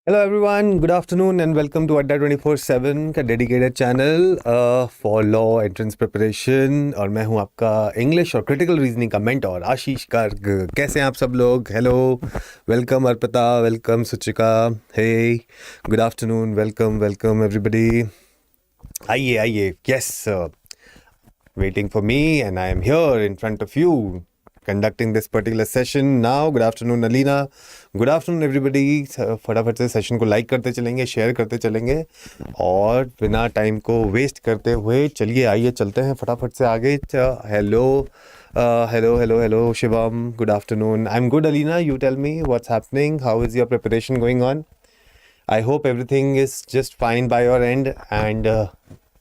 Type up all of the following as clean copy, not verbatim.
Hello everyone, good afternoon and welcome to Adda 24/7 का dedicated channel for law entrance preparation. और मैं हूं आपका इंग्लिश और क्रिटिकल रीजनिंग का मेंटोर आशीष गर्ग। कैसे हैं आप सब लोग? Hello, welcome Arpita, welcome Suchika, hey, good afternoon, welcome welcome everybody. आइए आइए, yes, waiting for me and I am here in front of you conducting this particular session now. Good afternoon Alina, good afternoon everybody. फटाफट से session को like करते चलेंगे, share करते चलेंगे और बिना टाइम को वेस्ट करते हुए चलिए आइए चलते हैं फटाफट से आगे। Hello hello hello hello Shivam, good afternoon. I am good Alina, you tell me what's happening, how is your preparation going on? I hope everything is just fine by your end and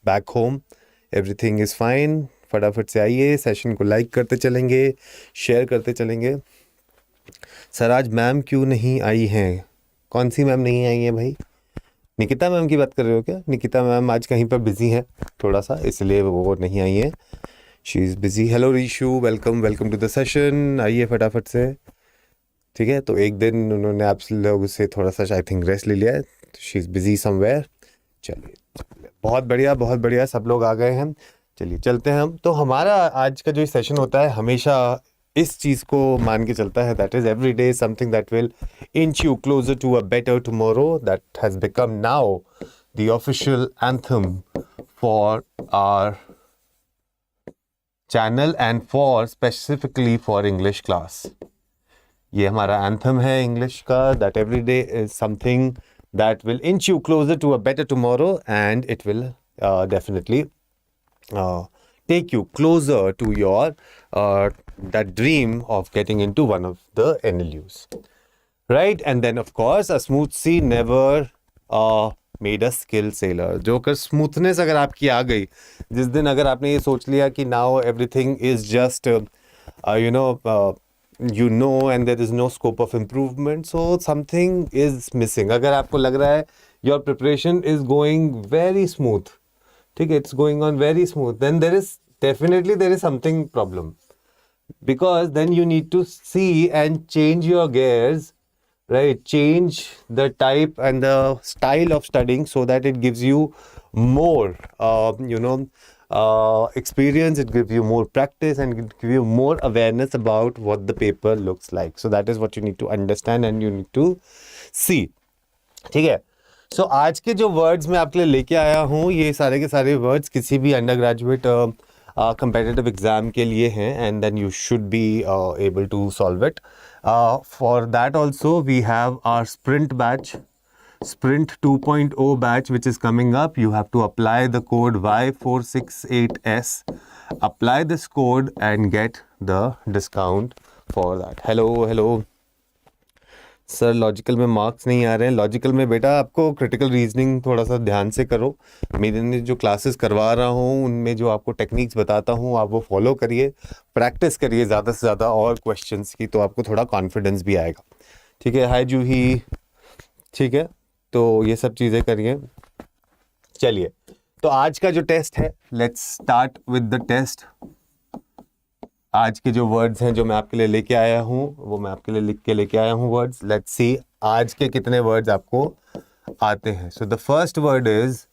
back home everything is fine. फटाफट से आइए, session को like करते चलेंगे, share करते चलेंगे। Sir आज ma'am क्यों नहीं आई हैं? कौन सी मैम नहीं आई है भाई? निकिता मैम की बात कर रहे हो क्या? निकिता मैम आज कहीं पर बिजी हैं थोड़ा सा, इसलिए वो नहीं आई हैं, she is busy. Hello Rishu, welcome welcome to the session. आइए फटाफट से, ठीक है। तो एक दिन उन्होंने आप लोगों से थोड़ा सा आई थिंक रेस्ट ले लिया है, शी इज़ बिजी समवेयर। चलिए बहुत बढ़िया बहुत बढ़िया, सब लोग आ गए हैं, चलिए चलते हैं हम। तो हमारा आज का जो सेशन होता है हमेशा इस चीज़ को मान के चलता है, that is every day something that will inch you closer to a better tomorrow. That has become now the official anthem for our channel and for specifically for English class. ये हमारा एंथम है English का, that every day is something that will inch you closer to a better tomorrow and it will definitely take you closer to your that dream of getting into one of the NLUs, right? And then of course a smooth sea never made a skilled sailor. जो कर smoothness अगर आपकी आ गई जिस दिन, अगर आपने ये सोच लिया कि now everything is just you know and there is no scope of improvement, so something is missing. अगर आपको लग रहा है your preparation is going very smooth, ठीक है, it's going on very smooth, then there is something problem, because then you need to see and change your gears, right? Change the type and the style of studying so that it gives you more experience, it gives you more practice and it gives you more awareness about what the paper looks like. So that is what you need to understand and you need to see, ठीक है। सो आज के जो words मैं आपके लिए लेके आया हूँ, ये सारे के सारे वर्ड्स किसी भी अंडर ग्रेजुएट कंपेटिटिव एग्जाम के लिए हैं, and then you should be able to solve it. For that also we have our sprint batch, Sprint 2.0 batch, which is coming up. You have to apply the code Y468S. Apply this code and get the discount for that. Hello, hello. Sir logical में marks नहीं आ रहे हैं। Logical में बेटा आपको critical reasoning थोड़ा सा ध्यान से करो। मैंने जो क्लासेस करवा रहा हूँ उनमें जो आपको टेक्निक्स बताता हूँ आप वो फॉलो करिए, प्रैक्टिस करिए ज़्यादा से ज़्यादा और क्वेश्चंस की, तो आपको थोड़ा कॉन्फिडेंस भी आएगा, ठीक है। हाय जूही, ठीक है, तो ये सब चीज़ें करिए। चलिए, तो आज का जो टेस्ट है, let's start with the test. आज के जो वर्ड्स हैं जो मैं आपके लिए लेके आया हूँ वो मैं आपके लिए लिख के लेके आया हूँ वर्ड्स। लेट्स सी आज के कितने वर्ड्स आपको आते हैं। सो the first word is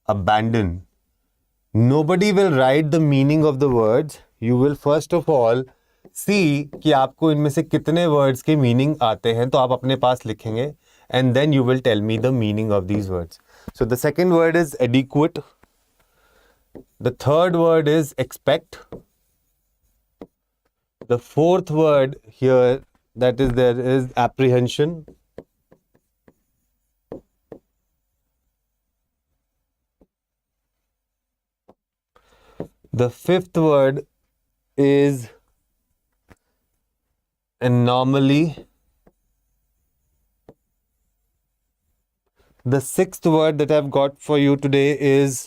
abandon. Nobody will write the meaning of the words. You will first of all see कि आपको इनमें से कितने वर्ड्स के मीनिंग आते हैं, तो आप अपने पास लिखेंगे and then you will tell me the meaning of these words. So the second word is adequate. The third word is expect. The fourth word here that is there is apprehension. The fifth word is anomaly. The sixth word that I've got for you today is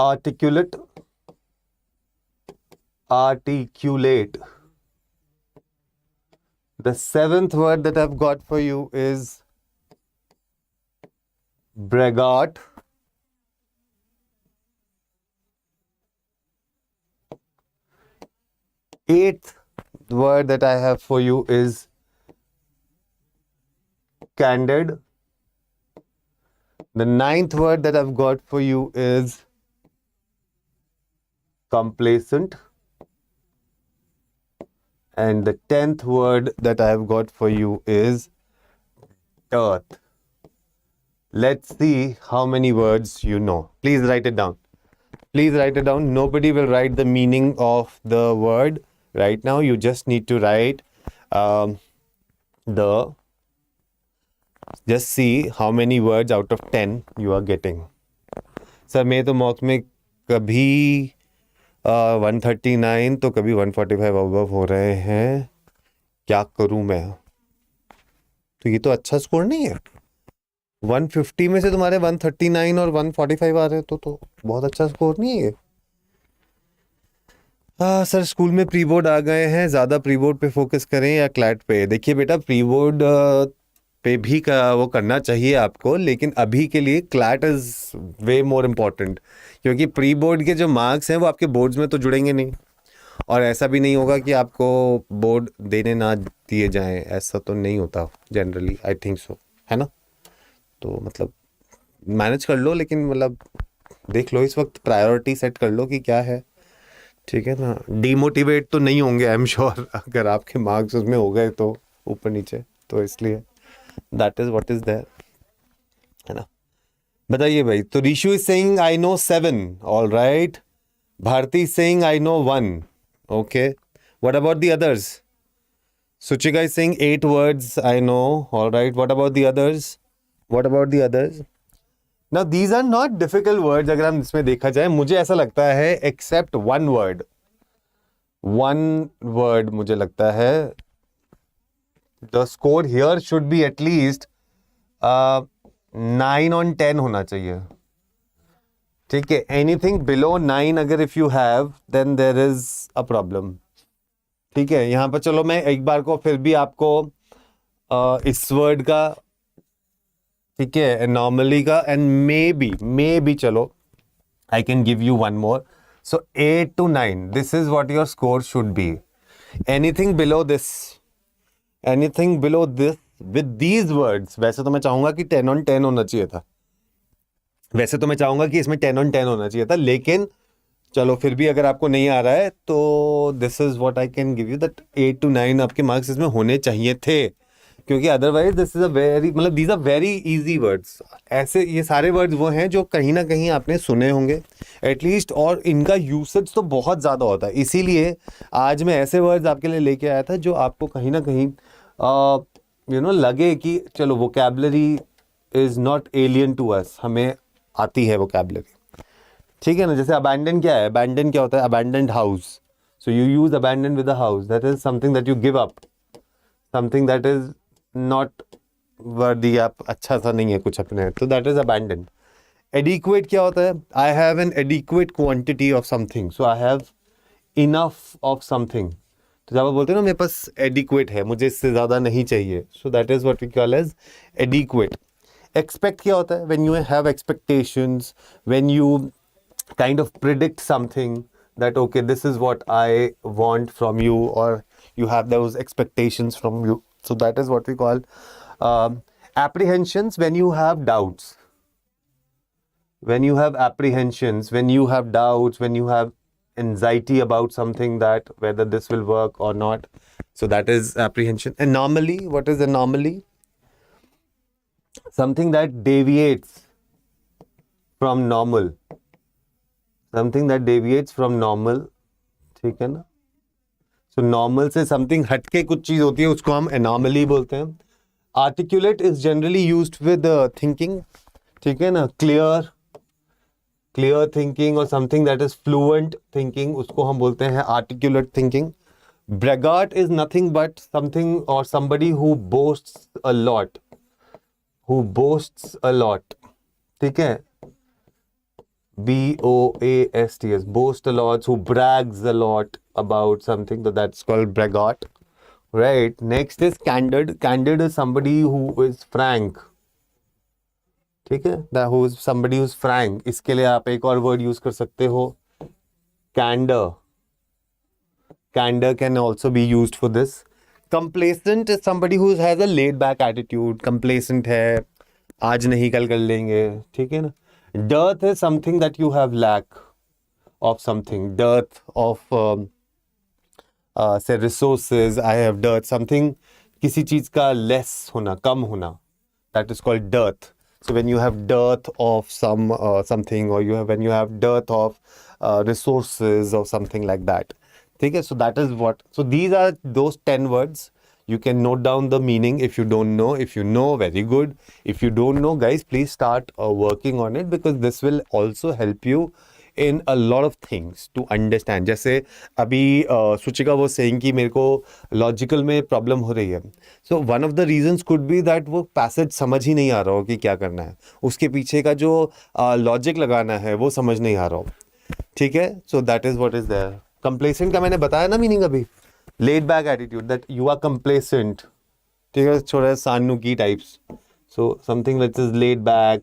articulate. Articulate. The seventh word that I've got for you is braggart. Eighth word that I have for you is candid. The 9th word that I've got for you is complacent. And the 10th word that I have got for you is earth. Let's see how many words you know. Please write it down. Please write it down. Nobody will write the meaning of the word right now. You just need to write just see how many words out of 10 you are getting. Sir मैं तो mock में कभी 139 तो कभी 145 above हो रहे हैं, क्या करूं मैं? तो ये तो अच्छा स्कोर नहीं है. 150 में से तुम्हारे 139 और 145 आ रहे हैं तो बहुत अच्छा स्कोर नहीं है ये. सर स्कूल में प्री बोर्ड आ गए हैं, ज़्यादा प्री बोर्ड पे फोकस करें या क्लैट पे? देखिए बेटा, प्री बोर्ड पे भी वो करना चाहिए आपको, लेकिन अभी के लिए CLAT is way more important, क्योंकि प्री बोर्ड के जो मार्क्स हैं वो आपके बोर्ड्स में तो जुड़ेंगे नहीं, और ऐसा भी नहीं होगा कि आपको बोर्ड देने ना दिए जाएं, ऐसा तो नहीं होता जनरली, आई थिंक सो, है ना? तो मतलब मैनेज कर लो, लेकिन मतलब देख लो, इस वक्त प्रायोरिटी सेट कर लो कि क्या है, ठीक है ना? डीमोटिवेट तो नहीं होंगे आई एम श्योर अगर आपके मार्क्स उसमें हो गए तो ऊपर नीचे, तो इसलिए that is what is there, है ना? बताइए भाई. तो Rishu is saying I know 7. All right. Bharati is saying I know 1. Okay. What about the others? Suchika is saying 8 words I know. All right. What about the others? What about the others? Now these are not difficult words अगर हम इसमें देखा जाए. मुझे ऐसा लगता है except one word मुझे लगता है the score here should be at least 9 on 10 होना चाहिए. ठीक है. Anything below 9 अगर if you have then there is a problem. ठीक है. यहाँ पर चलो मैं एक बार को फिर भी आपको इस वर्ड का, ठीक है, एनॉमली का, एंड मे बी चलो I can give you one more. So 8 to 9, this is what your score should be. Anything below this with these words, वैसे तो मैं चाहूंगा कि 10 on 10 होना चाहिए था, वैसे तो मैं चाहूंगा कि इसमें 10 on 10 होना चाहिए था, लेकिन चलो फिर भी अगर आपको नहीं आ रहा है तो this is what I can give you, that 8 to 9 आपके मार्क्स इसमें होने चाहिए थे, क्योंकि otherwise this is a very, मतलब these are very easy words. ऐसे ये सारे वर्ड्स वो हैं जो कहीं ना कहीं आपने सुने होंगे एटलीस्ट, और इनका यूसेज तो बहुत ज़्यादा होता है. इसीलिए आज मैं ऐसे वर्ड्स आपके लिए लेके आया था जो आपको कहीं ना कहीं लगे कि चलो vocabulary is not alien to us, हमें आती है वोकैबुलरी. ठीक है ना? जैसे अबैंडन क्या है? अबैंडन क्या होता है? Abandoned house. So you use abandon with a house, that is something that you give up, something that is not worthy, आप अच्छा सा नहीं है कुछ अपने, तो दैट इज अबैंडन. एडिक्वेट क्या होता है? I have an adequate quantity of something, so I have enough of something. तो जब आप बोलते हैं ना मेरे पास एडिक्वेट है, मुझे इससे ज़्यादा नहीं चाहिए, so that is what we call as adequate. Expect क्या होता है? When you have expectations, when you kind of predict something that okay, this is what I want from you, or you have those expectations from you, so that is what we call apprehensions. When you have doubts, when you have apprehensions, when you have doubts, when you have anxiety about something, that whether this will work or not, so that is apprehension. Anomaly, what is anomaly? Something that deviates from normal, something that deviates from normal. ठीक है ना? So normal से something हटके कुछ चीज होती है, उसको हम एनॉमली बोलते हैं. Articulate is generally used with thinking. ठीक है ना? क्लियर थिंकिंग और something that is fluent thinking, उसको हम बोलते हैं articulate thinking. Braggart is nothing but something और somebody who boasts a lot, ठीक है? BOASTS, boast a lot, who brags a lot about something, so that's called braggart, right? Next is candid. Candid is somebody who is frank. ठीक है? That who is somebody who's frank. इसके लिए आप एक और word use कर सकते हो, candor. Candor can also be used for this. Complacent is somebody who has a laid back attitude. Complacent है, आज नहीं कल कर लेंगे, ठीक है ना. Dearth is something that you have lack of something. Dearth of say resources. I have dearth. Something, किसी चीज का less होना, कम होना. That is called dearth. So when you have dearth of something, or when you have dearth of resources or something like that. ठीक है? So that is what. So these are those 10 words. You can note down the meaning if you don't know. If you know, very good. If you don't know, guys, please start working on it, because this will also help you in a lot of things to understand. जैसे अभी सुचिका वो saying कि मेरे को logical में problem हो रही है. So one of the reasons could be that वो पैसेज समझ ही नहीं आ रहा हो कि क्या करना है, उसके पीछे का जो लॉजिक लगाना है वो समझ नहीं आ रहा हो. ठीक है. So that is what is there. Complacent का मैंने बताया ना मीनिंग अभी. Laid back attitude, that you are complacent. ठीक है. थोड़ा सानू की types. So something that is laid back.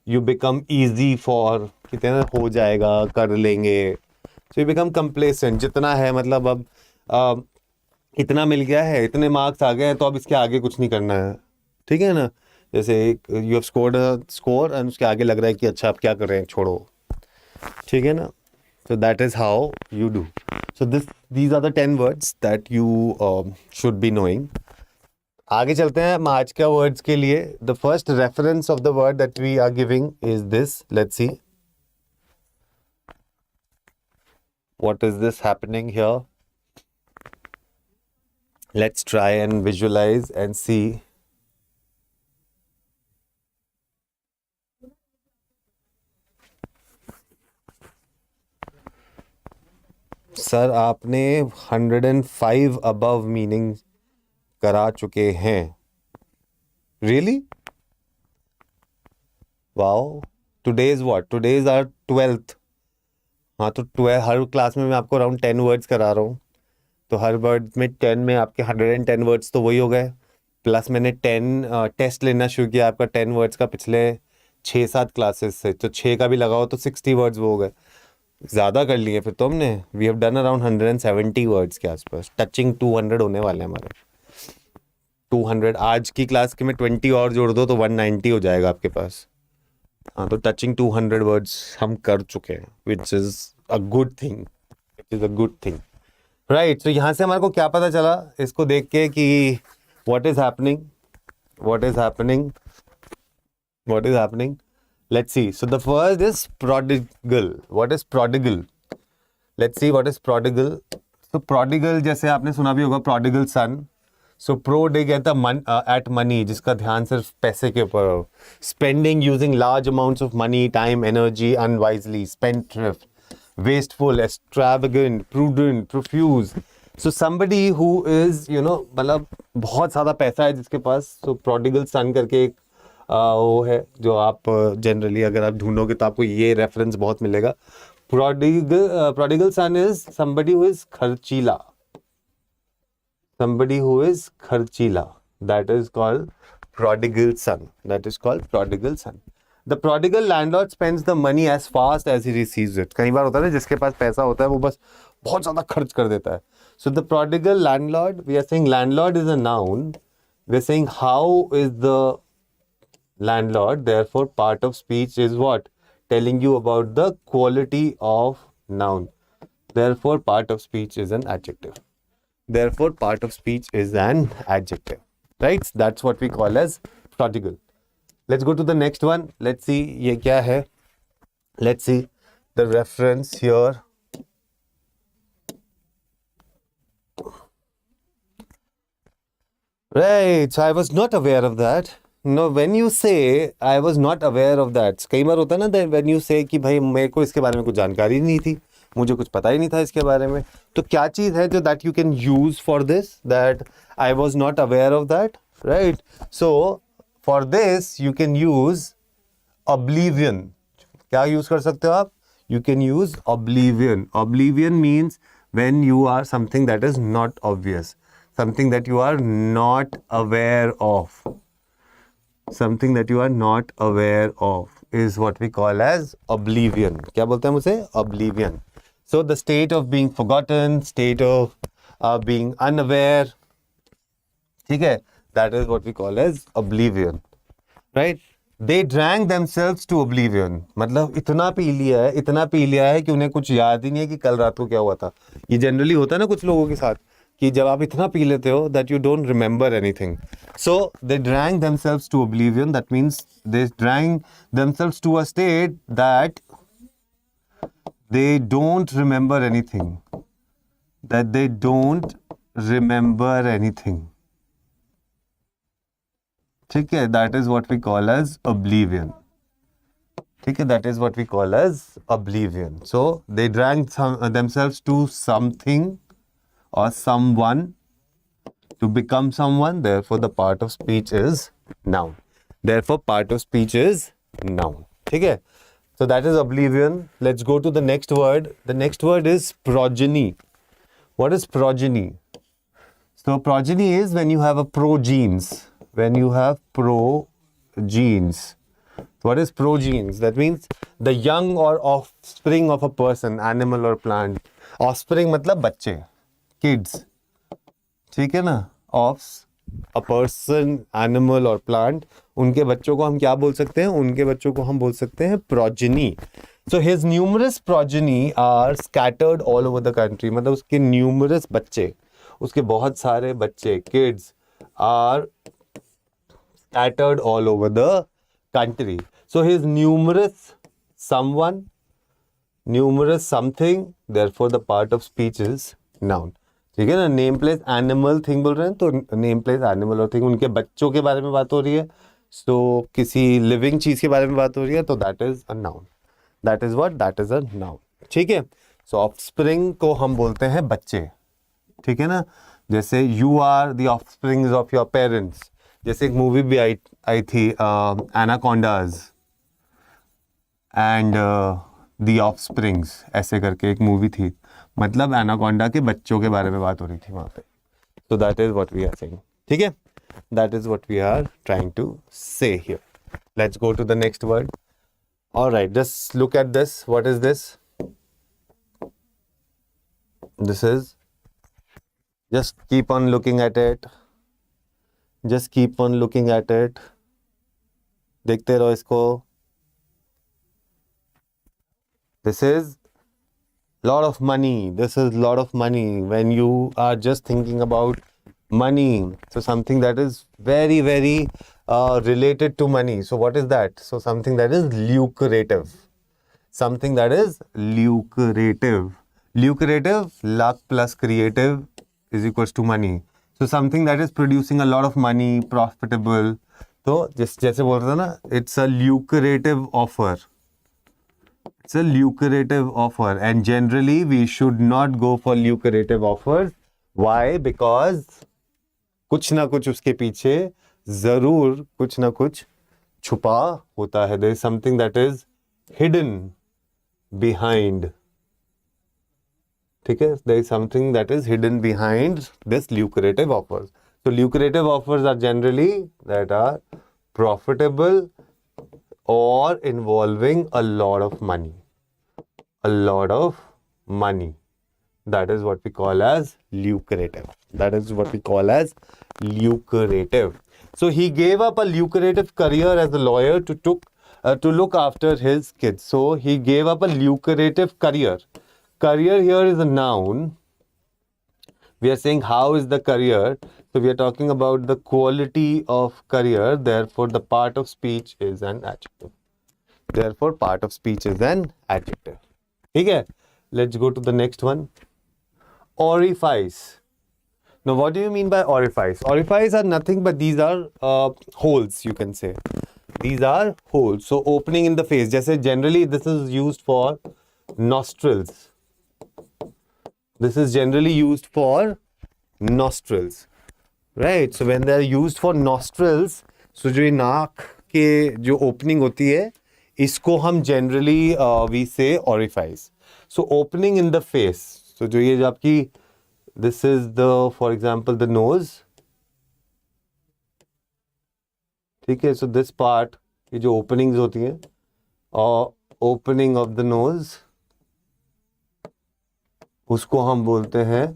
You become easy for, कितना हो जाएगा, कर लेंगे. So you become complacent. जितना है मतलब अब इतना मिल गया है, इतने मार्क्स आ गए हैं, तो अब इसके आगे कुछ नहीं करना है. ठीक है ना. जैसे you have scored score and उसके आगे लग रहा है कि अच्छा आप क्या कर रहे हैं, छोड़ो. ठीक है ना. So that is how you do. So these are the 10 words that you should be knowing. आगे चलते हैं हम आज के वर्ड्स के लिए. The first reference of the word that we are giving is this. Let's see what is this happening here. Let's try and visualize and see. Sir आपने 105 above meaning करा चुके हैं. Really? Wow. Today is what? Today is our 12th. हाँ तो 12 हर class में मैं आपको around 10 words करा रहा हूँ. तो हर वर्ड में 10 में आपके 110 वर्ड्स तो वही हो गए. प्लस मैंने 10 टेस्ट लेना शुरू किया आपका 10 वर्ड्स का पिछले 6-7 क्लासेस से. तो 6 का भी लगाओ तो 60 वर्ड्स वो हो गए. ज़्यादा कर लिए फिर तो हमने. We have done around 170 words के आसपास. टचिंग 200 होने वाले हैं हमारे. 200 आज की क्लास के में 20 और जोड़ दो तो 190 हो जाएगा आपके पास. हाँ तो टचिंग 200 वर्ड्स हम कर चुके हैं, which is a good thing. Which is a good thing. Right. तो यहाँ से हमारे को क्या पता चला इसको देख के कि what is happening, what is happening, what is happening. Let's see. So the first is prodigal. What is prodigal? Let's see what is prodigal. तो प्रोडिगल जैसे आपने सुना भी होगा, prodigal son. So prodigal at money, जिसका ध्यान सिर्फ पैसे के ऊपर हो. Spending using large amounts of money, time, energy unwisely. Spendthrift, wasteful, extravagant, prudent, profuse. So somebody who is, you know, मतलब बहुत ज़्यादा पैसा है जिसके पास. So prodigal son करके एक वो है जो आप जनरली अगर आप ढूंढोगे तो आपको ये रेफरेंस बहुत मिलेगा. Prodigal son is somebody who is खर्चीला. Somebody who is खर्चीला. That is called prodigal son. That is called prodigal son. The prodigal landlord spends the money as fast as he receives it. कई बार होता है ना जिसके पास पैसा होता है वो बस बहुत ज़्यादा खर्च कर देता है. So the prodigal landlord, we are saying landlord is a noun. We are saying how is the landlord. Therefore, part of speech is what? Telling you about the quality of noun. Therefore, part of speech is an adjective. Therefore, part of speech is an adjective. Right? That's what we call as prodigal. Let's go to the next one. Let's see ये क्या है. Let's see the reference here. Right. So I was not aware of that. No, when you say I was not aware of that, कई बार होता है ना when you say कि भाई मेरे को इसके बारे में कुछ जानकारी नहीं थी, मुझे कुछ पता ही नहीं था इसके बारे में. तो क्या चीज़ है जो that you can use for this, that I was not aware of that, right? So for this you can use oblivion. क्या use कर सकते हो आप? You can use oblivion. Oblivion means when you are something that is not obvious, something that you are not aware of. Something that you are not aware of is what we call as oblivion. क्या बोलते हैं उसे? Oblivion. So the state of being forgotten, state of being unaware. ठीक है, that is what we call as oblivion, right? They drank themselves to oblivion. मतलब इतना P लिया है कि उन्हें कुछ याद ही नहीं है कि कल रात को क्या हुआ था. ये जनरली होता है ना कुछ लोगों के साथ कि जब आप इतना पी लेते हो that you don't remember anything. So they drank themselves to oblivion. That means they drank themselves to a state that they don't remember anything. That they don't remember anything. ठीक है, that is what we call as oblivion. ठीक है, that is what we call as oblivion. So they drank themselves to something or someone to become someone. Therefore, the part of speech is noun. Therefore, part of speech is noun. ठीक है, so that is oblivion. Let's go to the next word. The next word is progeny. What is progeny? So progeny is when you have a progenes. When you have progenes. What is progenes? That means the young or offspring of a person, animal or plant. Offspring मतलब बच्चे, kids. ठीक है ना? Of a person, animal or plant. उनके बच्चों को हम क्या बोल सकते हैं? उनके बच्चों को हम बोल सकते हैं progeny. So his numerous progeny are scattered all over the country. मतलब उसके numerous बच्चे, उसके बहुत सारे बच्चे, kids are scattered all over the country. So his numerous someone, numerous something, therefore the part of speech is noun. ठीक है ना, नेम प्लेस एनिमल थिंग बोल रहे हैं तो नेम प्लेस एनिमल और थिंग, उनके बच्चों के बारे में बात हो रही है, सो किसी लिविंग चीज के बारे में बात हो रही है, तो that is a noun. That is what, that is a noun. ठीक है, सो ऑफस्प्रिंग को हम बोलते हैं बच्चे. ठीक है ना, जैसे you are the offsprings of your parents. जैसे एक मूवी भी आई थी एनाकोंडाज एंड द ऑफस्प्रिंग्स, ऐसे करके एक मूवी थी. मतलब एनाकोंडा के बच्चों के बारे में बात हो रही थी वहां पे. तो that is what we are saying. ठीक है, that is what we are trying to say here. Let's go to the next word. Alright, just look at this. What is this? This is, just keep on looking at it. Just keep on looking at it. देखते रहो इसको. This is lot of money. This is lot of money. When you are just thinking about money, so something that is very, very related to money. So what is that? So something that is lucrative. Something that is lucrative. Lucrative, luck plus creative is equals to money. So something that is producing a lot of money, profitable. तो जैसे बोल रहे थे ना, it's a lucrative offer. It's a lucrative offer, and generally we should not go for lucrative offers. Why? Because कुछ ना कुछ उसके पीछे जरूर कुछ ना कुछ छुपा होता है. There is something that is hidden behind. ठीक है, there is something that is hidden behind this lucrative offers. So lucrative offers are generally that are profitable or involving a lot of money. A lot of money. That is what we call as lucrative. That is what we call as lucrative. So he gave up a lucrative career as a lawyer to look after his kids. So he gave up a lucrative career. Career here is a noun. We are saying how is the career. So we are talking about the quality of career. Therefore, the part of speech is an adjective. Therefore, part of speech is an adjective. Okay? Let's go to the next one. Orifice. Now, what do you mean by orifice? Orifice are nothing but these are holes, you can say. These are holes. So, opening in the face. Just generally, this is used for nostrils. This is generally used for nostrils, right? So when they are used for nostrils, so जो नाक के जो opening होती है, इसको हम generally we say orifice. So opening in the face. So जो ये जो आपकी, this is the, for example, the nose. ठीक है, so this part, ये जो openings होती हैं, opening of the nose, उसको हम बोलते हैं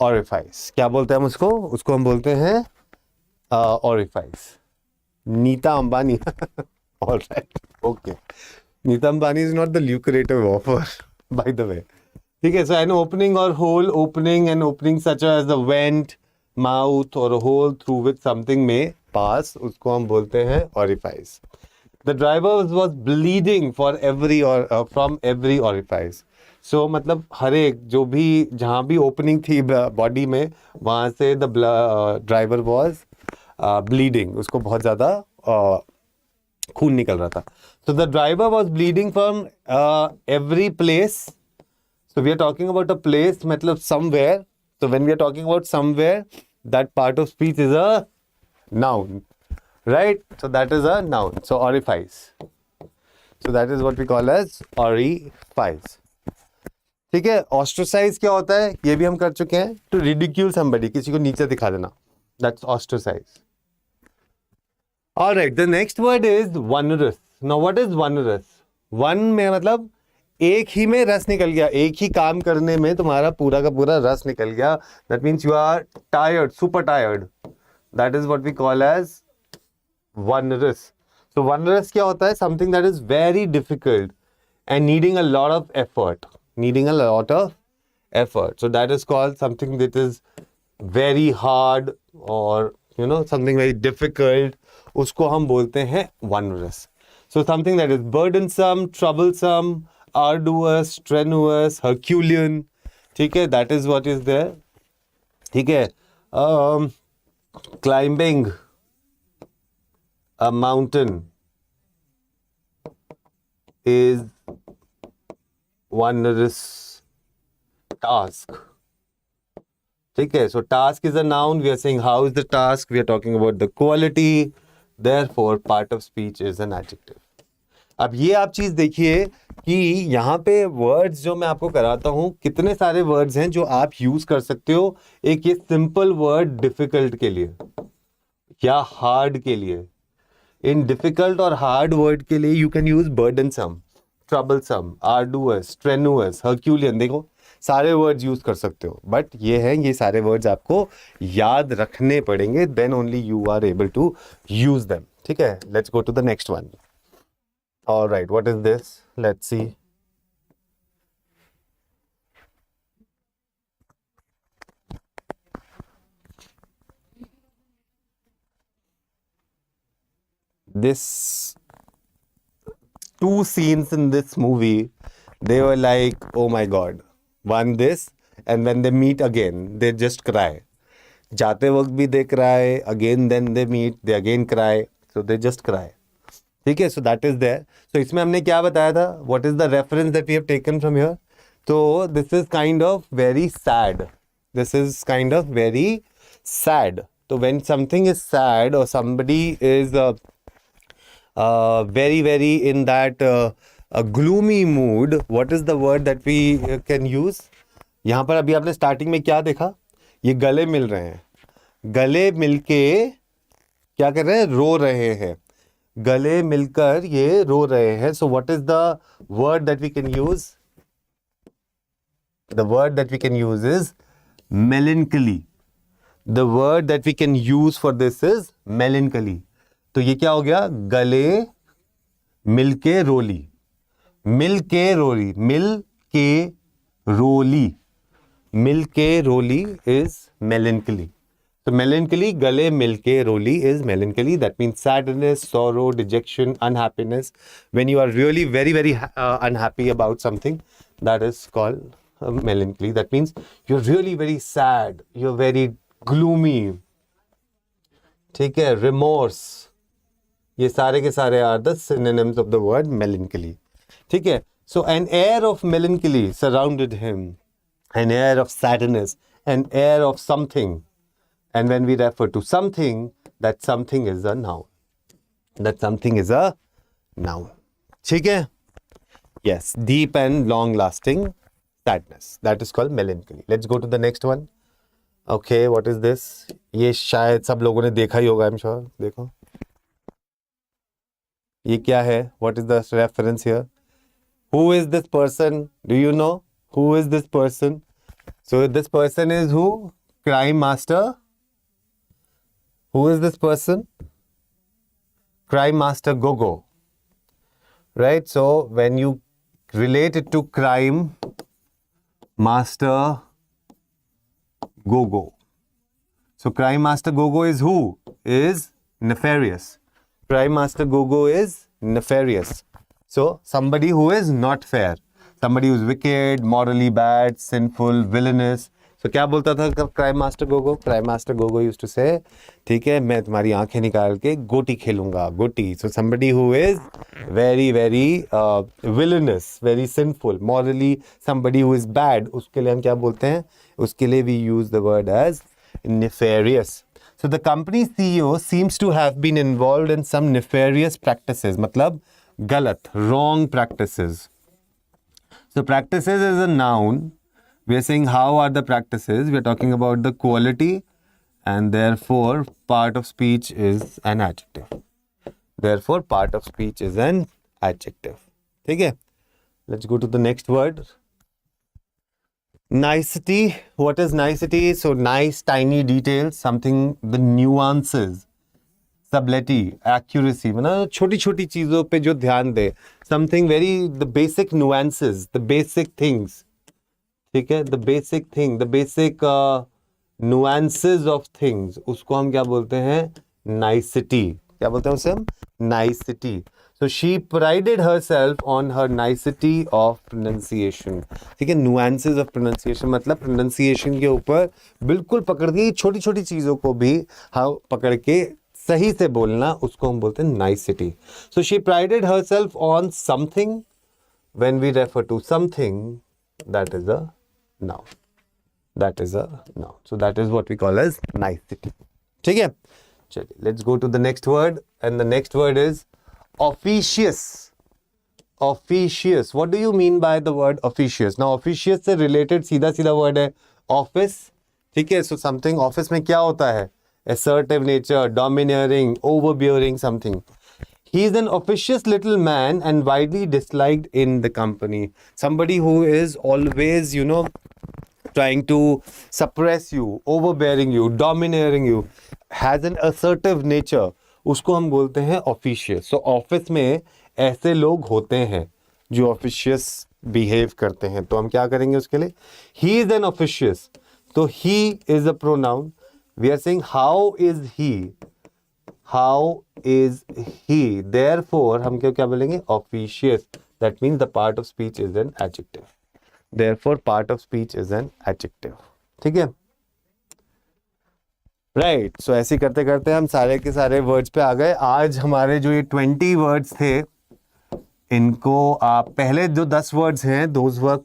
ऑरिफाइस। क्या बोलते हैं हम उसको? उसको हम बोलते हैं orifice. Nita Ambani all right, okay. Nita Ambani is not the lucrative offer by the way. ठीक है, सो एन ओपनिंग और hole opening, an opening such as the vent, mouth और होल थ्रू विच समथिंग में पास, उसको हम बोलते हैं orifice. The driver was bleeding for every or from every orifice. So मतलब हर एक जो भी जहाँ भी ओपनिंग थी बॉडी में, वहाँ से द ड्राइवर was bleeding, उसको बहुत ज़्यादा खून निकल रहा था. So the driver was bleeding from every place. So we are talking about a place, मतलब somewhere. So when we are talking about somewhere, that part of speech is a noun, right? So that is a noun. So orifice. So that is what we call as orifice. ठीक है. Ostracize क्या होता है? ये भी हम कर चुके हैं. To ridicule somebody, किसी को नीचे दिखा देना. That's ostracize. All right. The next word is vulnerous. Now what is vulnerous? One में मतलब एक ही में रस निकल गया, एक ही काम करने में तुम्हारा पूरा का पूरा रस निकल गया. That means you are tired, super tired. That is what we call as vulnerous. So vulnerous क्या होता है? Something that is very difficult and needing a lot of effort. Needing a lot of effort. So that is called something that is very hard or something very difficult. उसको हम बोलते हैं vulnerous. So something that is burdensome, troublesome, arduous, strenuous, Herculean. ठीक है, that is what is there. ठीक है, climbing a mountain is onerous task. ठीक है, so task is a noun. We are saying how is the task. We are talking about the quality. Therefore, part of speech is an adjective. अब ये आप चीज देखिए कि यहाँ पे वर्ड्स जो मैं आपको कराता हूँ, कितने सारे वर्ड्स हैं जो आप यूज कर सकते हो. एक ये सिंपल वर्ड डिफिकल्ट के लिए या हार्ड के लिए. इन डिफिकल्ट और हार्ड वर्ड के लिए you can use burdensome, troublesome, arduous, strenuous, herculean. देखो सारे वर्ड्स यूज कर सकते हो, बट ये सारे वर्ड्स आपको याद रखने पड़ेंगे. Then only you are able to use them. ठीक है, let's go to the next one. All right, what is this? Let's see. This two scenes in this movie, they were like, oh my god, one this, and when they meet again they just cry. जाते वक्त भी they cry again, then they meet, they again cry, so they just cry. ठीक है, so that is there. So इसमें हमने क्या बताया था? What is the reference that we have taken from here? So this is kind of very sad. This is kind of very sad. So when something is sad or somebody is very very in that a gloomy mood, what is the word that we can use? यहाँ पर अभी आपने starting में क्या देखा? ये गले मिल रहे हैं. गले मिलके क्या कर रहे हैं? रो रहे हैं. गले मिलकर ये रो रहे हैं. So what is the word that we can use? The word that we can use is melancholy. The word that we can use for this is melancholy. तो ये क्या हो गया? गले मिलके रोली. मिलके रोली, मिलके रोली, मिलके रोली is melancholy. So melancholy, गले मिलके रोली is melancholy. That means sadness, sorrow, dejection, unhappiness. When you are really very very unhappy about something, that is called melancholy. That means you're really very sad, you're very gloomy. ठीक है, remorse, ये सारे के सारे are the synonyms of the word melancholy. ठीक है, so an air of melancholy surrounded him, an air of sadness, an air of something. And when we refer to something, that something is a noun. That something is a noun. ठीक है? Yes, deep and long lasting sadness. That is called melancholy. Let's go to the next one. Okay, what is this? ये शायद सब लोगों ने देखा ही होगा, I'm sure. देखो ये क्या है? What is the reference here? Who is this person? Do you know? Who is this person? So this person is who? Crime master. Who is this person? Crime master Gogo. Right? So when you relate it to crime master Gogo. So crime master Gogo is who? Is nefarious. Crime master Gogo is nefarious. So somebody who is not fair. Somebody who is wicked, morally bad, sinful, villainous. So क्या बोलता था crime master Gogo? Crime master Gogo used to say, ठीक है मैं तुम्हारी आंखें निकाल के गोटी खेलूंगा, गोटी. So somebody who is very very villainous, very sinful, morally somebody who is bad. उसके लिए हम क्या बोलते हैं? उसके लिए we use the word as nefarious. So the company CEO seems to have been involved in some nefarious practices. मतलब गलत, wrong practices. So practices is a noun. We are saying how are the practices. We are talking about the quality, and therefore part of speech is an adjective. Therefore part of speech is an adjective. ठीक है? Let's go to the next word. Nicety. What is nicety? So nice, tiny details, something, the nuances, subtlety, accuracy. मतलब छोटी छोटी चीजों पे जो ध्यान दे. Something very, the basic nuances, the basic things. ठीक है? The basic thing, the basic nuances of things. उसको हम क्या बोलते हैं? Nicety. क्या बोलते हैं उसे हम? Nicety. So she prided herself on her nicety of pronunciation. ठीक है? Nuances of pronunciation मतलब pronunciation के ऊपर बिल्कुल पकड़ के छोटी छोटी चीजों को भी हाँ पकड़ के सही से बोलना, उसको हम बोलते हैं nicety. So she prided herself on something. When we refer to something, that is a noun. That is a noun. So that is what we call as nicety. ठीक है? चलिए, let's go to the next word, and the next word is officious. Officious. What do you mean by the word officious? Now officious से related सीधा सीधा word है office. ठीक है? So something office में क्या होता है? Assertive nature, domineering, overbearing something. He is an officious little man and widely disliked in the company. Somebody who is always, trying to suppress you, overbearing you, domineering you, has an assertive nature. उसको हम बोलते हैं officious. So office में ऐसे लोग होते हैं जो officious behave करते हैं. तो हम क्या करेंगे उसके लिए? He is an officious. तो he is a pronoun. We are saying how is he? How is he? Therefore हम क्या बोलेंगे? Officious. That means the part of speech is an adjective. Therefore part of speech is an adjective. ठीक है? Right. सो ऐसे करते करते हम सारे के सारे वर्ड्स पे आ गए. आज हमारे जो ये 20 वर्ड्स थे, इनको आप पहले जो 10 वर्ड्स हैं, those were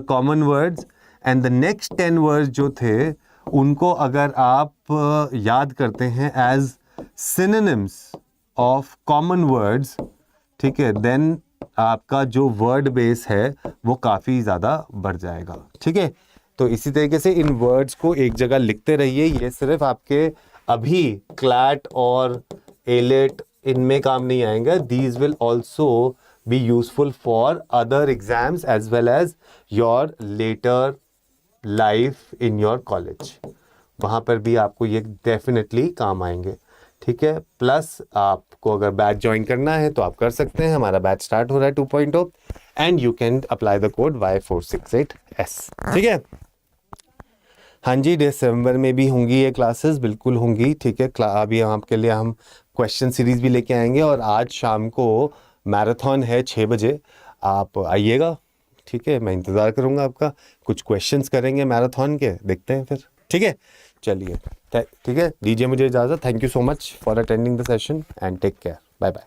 common words, and the next 10 words जो थे उनको अगर आप याद करते हैं as synonyms of common words, ठीक है, देन आपका जो वर्ड बेस है वो काफ़ी ज़्यादा बढ़ जाएगा. ठीक है? तो इसी तरीके से इन वर्ड्स को एक जगह लिखते रहिए. ये सिर्फ आपके अभी क्लैट और एलेट इनमें काम नहीं आएंगे. These will also be useful for other exams as well as your latter life in your college. वहाँ पर भी आपको ये डेफिनेटली काम आएंगे. ठीक है? प्लस आपको अगर बैच ज्वाइन करना है तो आप कर सकते हैं. हमारा बैच स्टार्ट हो रहा है 2.0 and you can apply the code Y468S. ठीक है? हाँ जी, दिसंबर में भी होंगी ये क्लासेस, बिल्कुल होंगी. ठीक है? अभी आपके लिए हम क्वेश्चन सीरीज भी लेके आएंगे और आज शाम को मैराथन है 6 बजे. आप आइएगा. ठीक है? मैं इंतज़ार करूँगा आपका. कुछ क्वेश्चंस करेंगे मैराथन के, देखते हैं फिर. ठीक है? चलिए, ठीक है, दीजिए मुझे इजाज़त. Thank you so much for attending the session and take care. Bye bye.